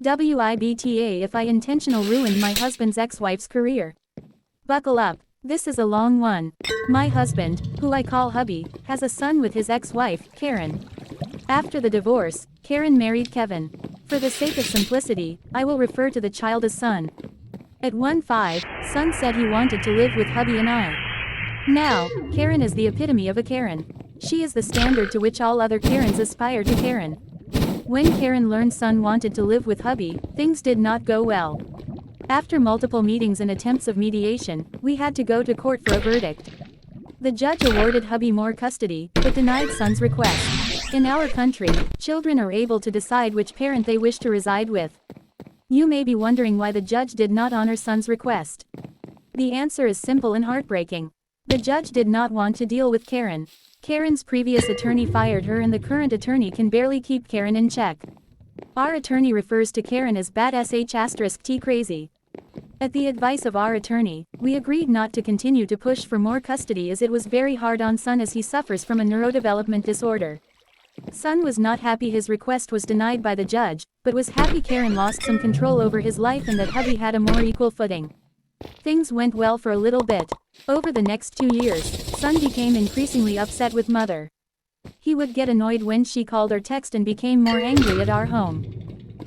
WIBTA if I intentional ruined my husband's ex-wife's career. Buckle up, this is a long one. My husband, who I call hubby, has a son with his ex-wife, Karen. After the divorce, Karen married Kevin. For the sake of simplicity, I will refer to the child as son. At 1-5, son said he wanted to live with hubby and I. Now, Karen is the epitome of a Karen. She is the standard to which all other Karens aspire to Karen. When Karen learned son wanted to live with hubby, things did not go well. After multiple meetings and attempts of mediation, we had to go to court for a verdict. The judge awarded hubby more custody, but denied son's request. In our country, children are able to decide which parent they wish to reside with. You may be wondering why the judge did not honor son's request. The answer is simple and heartbreaking. The judge did not want to deal with Karen. Karen's previous attorney fired her and the current attorney can barely keep Karen in check. Our attorney refers to Karen as bad sh*t crazy. At the advice of our attorney, we agreed not to continue to push for more custody as it was very hard on son as he suffers from a neurodevelopment disorder. Son was not happy his request was denied by the judge, but was happy Karen lost some control over his life and that hubby had a more equal footing. Things went well for a little bit. Over the next 2 years, son became increasingly upset with mother. He would get annoyed when she called or texted and became more angry at our home.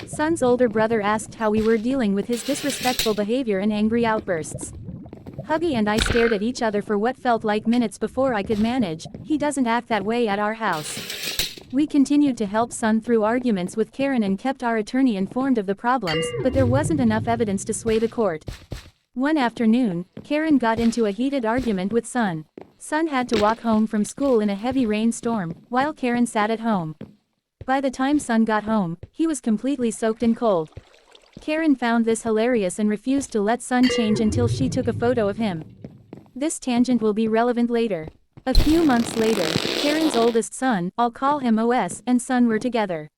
Son's older brother asked how we were dealing with his disrespectful behavior and angry outbursts. Hubby and I stared at each other for what felt like minutes before I could manage, he doesn't act that way at our house. We continued to help son through arguments with Karen and kept our attorney informed of the problems, but there wasn't enough evidence to sway the court. One afternoon, Karen got into a heated argument with son. Son had to walk home from school in a heavy rainstorm, while Karen sat at home. By the time son got home, he was completely soaked and cold. Karen found this hilarious and refused to let son change until she took a photo of him. This tangent will be relevant later. A few months later, Karen's oldest son, I'll call him OS, and son were together.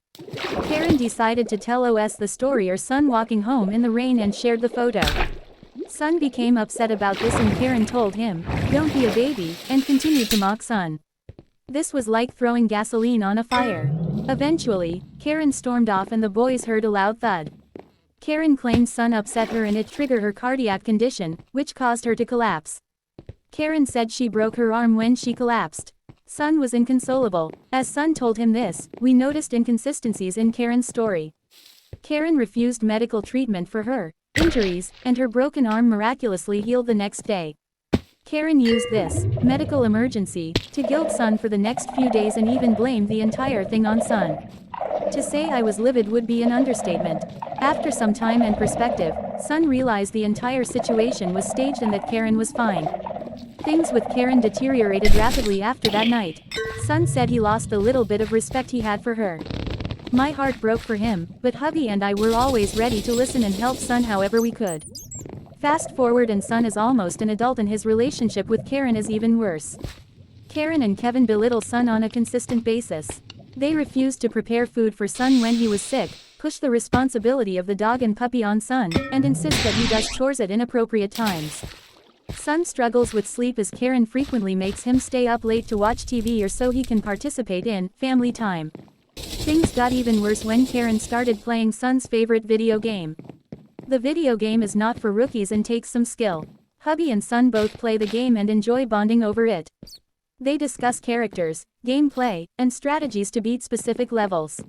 Karen decided to tell OS the story of son walking home in the rain and shared the photo. Son became upset about this and Karen told him, "Don't be a baby," and continued to mock son. This was like throwing gasoline on a fire. Eventually, Karen stormed off and the boys heard a loud thud. Karen claimed son upset her and it triggered her cardiac condition, which caused her to collapse. Karen said she broke her arm when she collapsed. Son was inconsolable. As son told him this, we noticed inconsistencies in Karen's story. Karen refused medical treatment for her injuries, and her broken arm miraculously healed the next day. Karen used this medical emergency to guilt son for the next few days and even blamed the entire thing on son. To say I was livid would be an understatement. After some time and perspective, son realized the entire situation was staged and that Karen was fine. Things with Karen deteriorated rapidly after that night. Son said he lost the little bit of respect he had for her. My heart broke for him, but hubby and I were always ready to listen and help son however we could. Fast forward and son is almost an adult and his relationship with Karen is even worse. Karen and Kevin belittle son on a consistent basis. They refused to prepare food for son when he was sick, push the responsibility of the dog and puppy on son, and insist that he does chores at inappropriate times. Son struggles with sleep as Karen frequently makes him stay up late to watch TV or so he can participate in family time. Things got even worse when Karen started playing son's favorite video game. The video game is not for rookies and takes some skill. Hubby and son both play the game and enjoy bonding over it. They discuss characters, gameplay, and strategies to beat specific levels.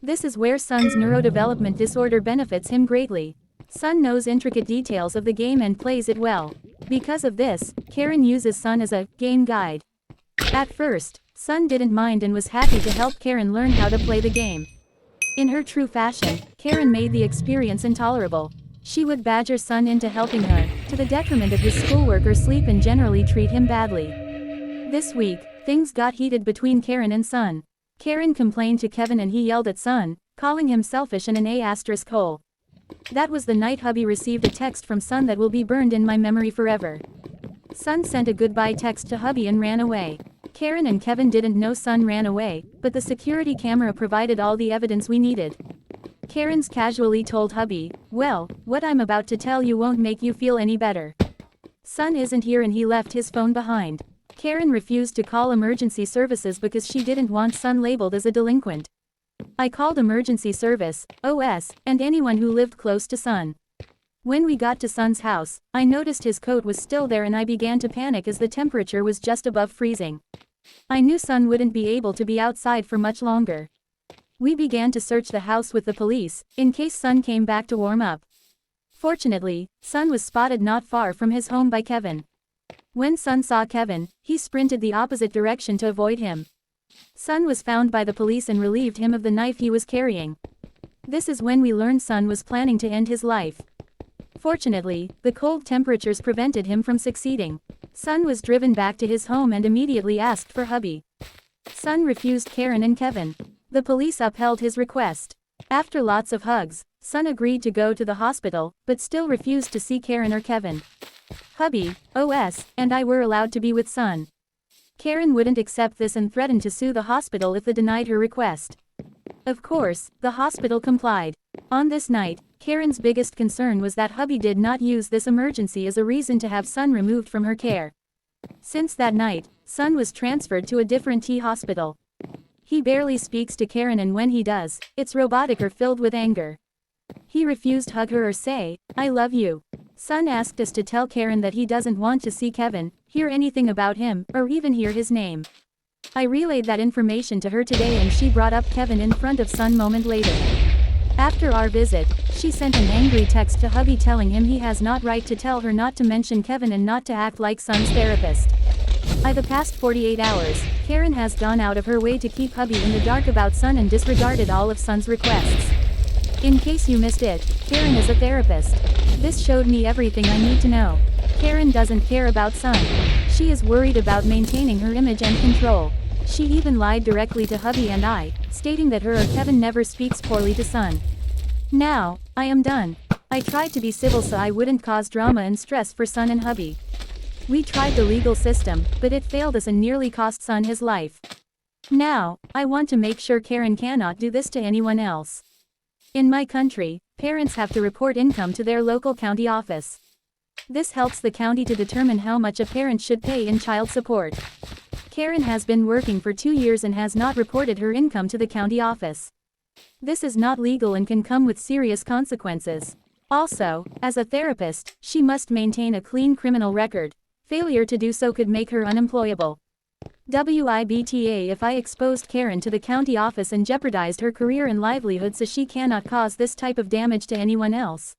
This is where son's neurodevelopment disorder benefits him greatly. Son knows intricate details of the game and plays it well. Because of this, Karen uses son as a game guide. At first, son didn't mind and was happy to help Karen learn how to play the game. In her true fashion, Karen made the experience intolerable. She would badger son into helping her, to the detriment of his schoolwork or sleep and generally treat him badly. This week, things got heated between Karen and son. Karen complained to Kevin and he yelled at son, calling him selfish and an A*hole. That was the night hubby received a text from son that will be burned in my memory forever. Son sent a goodbye text to hubby and ran away. Karen and Kevin didn't know son ran away, but the security camera provided all the evidence we needed. Karen's casually told hubby, "Well, what I'm about to tell you won't make you feel any better. Son isn't here and he left his phone behind." Karen refused to call emergency services because she didn't want son labeled as a delinquent. I called emergency service, OS, and anyone who lived close to Sun. When we got to Sun's house, I noticed his coat was still there and I began to panic as the temperature was just above freezing. I knew Sun wouldn't be able to be outside for much longer. We began to search the house with the police, in case Sun came back to warm up. Fortunately, Sun was spotted not far from his home by Kevin. When Sun saw Kevin, he sprinted the opposite direction to avoid him. Sun was found by the police and relieved him of the knife he was carrying. This is when we learned Sun was planning to end his life. Fortunately, the cold temperatures prevented him from succeeding. Sun was driven back to his home and immediately asked for hubby. Sun refused Karen and Kevin. The police upheld his request. After lots of hugs, Sun agreed to go to the hospital, but still refused to see Karen or Kevin. Hubby, OS, and I were allowed to be with Sun. Karen wouldn't accept this and threatened to sue the hospital if they denied her request. Of course, the hospital complied. On this night, Karen's biggest concern was that hubby did not use this emergency as a reason to have Sun removed from her care. Since that night, Sun was transferred to a different hospital. He barely speaks to Karen and when he does, it's robotic or filled with anger. He refused to hug her or say, "I love you." Sun asked us to tell Karen that he doesn't want to see Kevin, hear anything about him, or even hear his name. I relayed that information to her today and she brought up Kevin in front of Sun moment later. After our visit, she sent an angry text to hubby telling him he has not right to tell her not to mention Kevin and not to act like Sun's therapist. By the past 48 hours, Karen has gone out of her way to keep hubby in the dark about Sun and disregarded all of Sun's requests. In case you missed it, Karen is a therapist. This showed me everything I need to know. Karen doesn't care about Sun. She is worried about maintaining her image and control. She even lied directly to hubby and I, stating that her or Kevin never speaks poorly to Sun. Now, I am done. I tried to be civil so I wouldn't cause drama and stress for Sun and hubby. We tried the legal system, but it failed us and nearly cost Sun his life. Now, I want to make sure Karen cannot do this to anyone else. In my country, parents have to report income to their local county office. This helps the county to determine how much a parent should pay in child support. Karen has been working for 2 years and has not reported her income to the county office. This is not legal and can come with serious consequences. Also, as a therapist, she must maintain a clean criminal record. Failure to do so could make her unemployable. WIBTA if I exposed Karen to the county office and jeopardized her career and livelihood so she cannot cause this type of damage to anyone else.